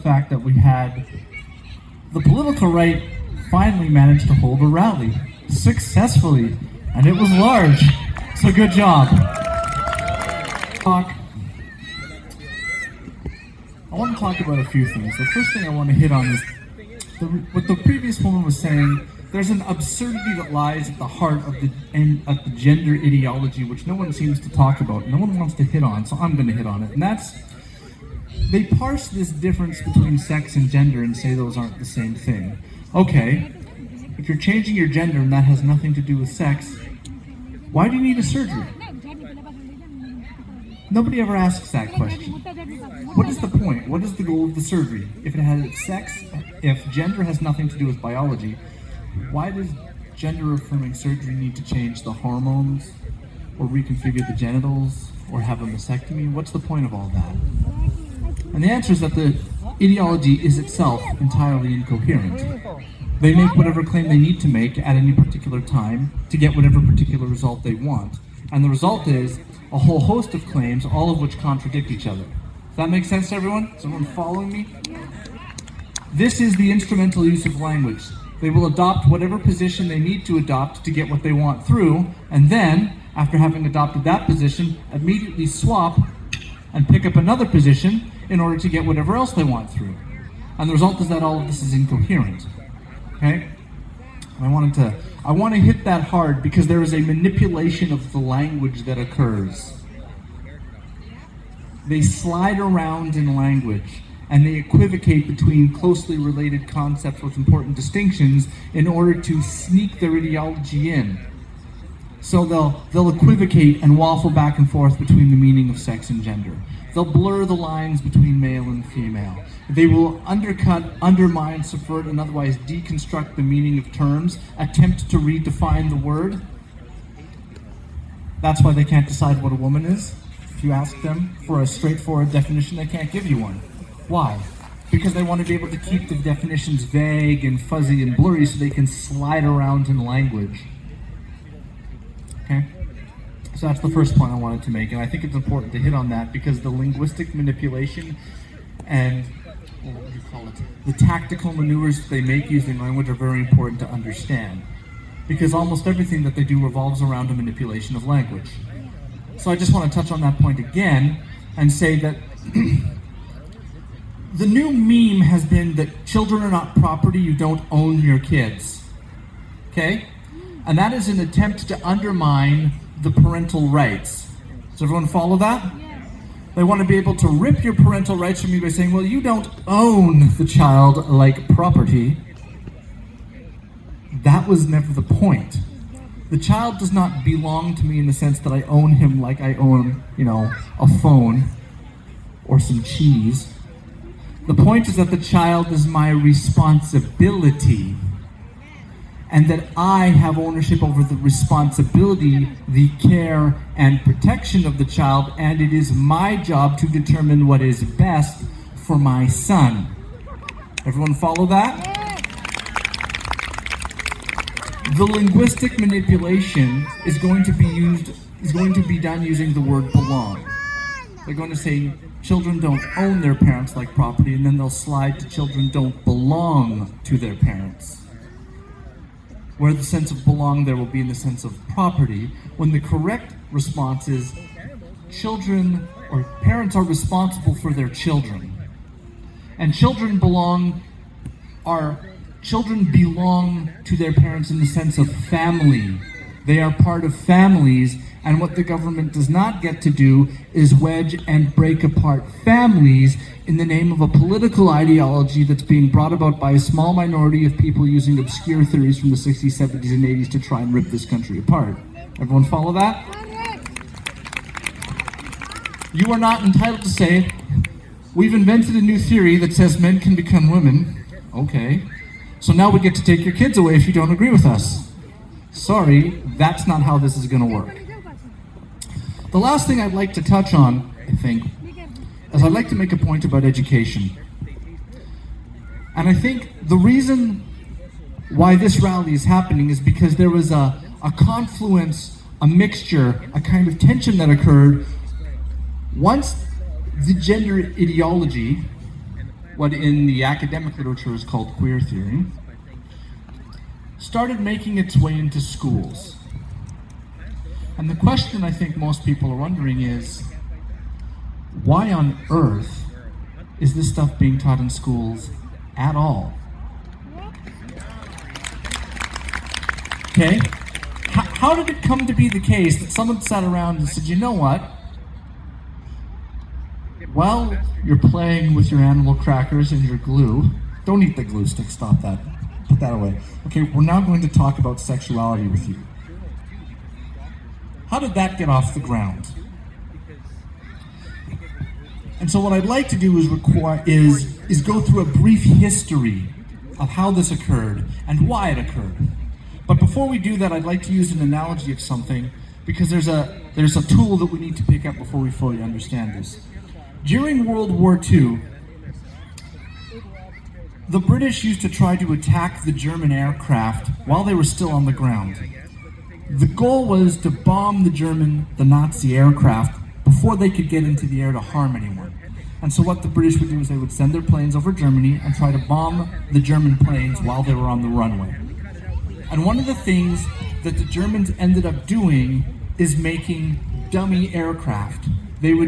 fact that we had the political right finally managed to hold a rally successfully, and it was large. So good job. I want to talk about a few things. The first thing I want to hit on is what the previous woman was saying. There's an absurdity that lies at the heart of the gender ideology, which no one seems to talk about, no one wants to hit on, so I'm going to hit on it. And that's, they parse this difference between sex and gender and say those aren't the same thing. Okay, if you're changing your gender and that has nothing to do with sex, why do you need a surgery? Nobody ever asks that question. What is the point? What is the goal of the surgery? If it has sex, if gender has nothing to do with biology, why does gender-affirming surgery need to change the hormones, or reconfigure the genitals, or have a mastectomy? What's the point of all that? And the answer is that the ideology is itself entirely incoherent. They make whatever claim they need to make at any particular time to get whatever particular result they want. And the result is a whole host of claims, all of which contradict each other. Does that make sense to everyone? Is everyone following me? This is the instrumental use of language. They will adopt whatever position they need to adopt to get what they want through, and then, after having adopted that position, immediately swap and pick up another position in order to get whatever else they want through. And the result is that all of this is incoherent. Okay? I want to hit that hard because there is a manipulation of the language that occurs. They slide around in language, and they equivocate between closely related concepts with important distinctions in order to sneak their ideology in. So they'll equivocate and waffle back and forth between the meaning of sex and gender. They'll blur the lines between male and female. They will undercut, undermine, subvert, and otherwise deconstruct the meaning of terms, attempt to redefine the word. That's why they can't decide what a woman is. If you ask them for a straightforward definition, they can't give you one. Why? Because they want to be able to keep the definitions vague and fuzzy and blurry so they can slide around in language. Okay? So that's the first point I wanted to make, and I think it's important to hit on that because the linguistic manipulation and, what would you call it, the tactical maneuvers they make using language are very important to understand, because almost everything that they do revolves around a manipulation of language. So I just want to touch on that point again and say that the new meme has been that children are not property, you don't own your kids. Okay? And that is an attempt to undermine the parental rights. Does everyone follow that? Yes. They want to be able to rip your parental rights from you by saying, well, you don't own the child like property. That was never the point. The child does not belong to me in the sense that I own him like I own, a phone or some cheese. The point is that the child is my responsibility, and that I have ownership over the responsibility, the care, and protection of the child, and it is my job to determine what is best for my son. Everyone follow that? The linguistic manipulation is going to be done using the word belong. They're going to say children don't own their parents like property, and then they'll slide to children don't belong to their parents. Where the sense of belong there will be in the sense of property, when the correct response is children or parents are responsible for their children. And children belong to their parents in the sense of family. They are part of families, and what the government does not get to do is wedge and break apart families in the name of a political ideology that's being brought about by a small minority of people using obscure theories from the 60s, 70s, and 80s to try and rip this country apart. Everyone follow that? You are not entitled to say, we've invented a new theory that says men can become women. Okay. So now we get to take your kids away if you don't agree with us. Sorry, that's not how this is going to work. The last thing I'd like to touch on, I think, is I'd like to make a point about education. And I think the reason why this rally is happening is because there was a confluence, a mixture, a kind of tension that occurred once the gender ideology what in the academic literature is called queer theory, started making its way into schools. And the question I think most people are wondering is, why on earth is this stuff being taught in schools at all? Okay? How did it come to be the case that someone sat around and said, you know what? While you're playing with your animal crackers and your glue, don't eat the glue stick, stop that. Put that away. Okay, we're now going to talk about sexuality with you. How did that get off the ground? And so what I'd like to do is go through a brief history of how this occurred and why it occurred. But before we do that, I'd like to use an analogy of something, because there's a tool that we need to pick up before we fully understand this. During World War II, the British used to try to attack the German aircraft while they were still on the ground. The goal was to bomb the Nazi aircraft before they could get into the air to harm anyone. And so what the British would do is they would send their planes over Germany and try to bomb the German planes while they were on the runway. And one of the things that the Germans ended up doing is making dummy aircraft. They would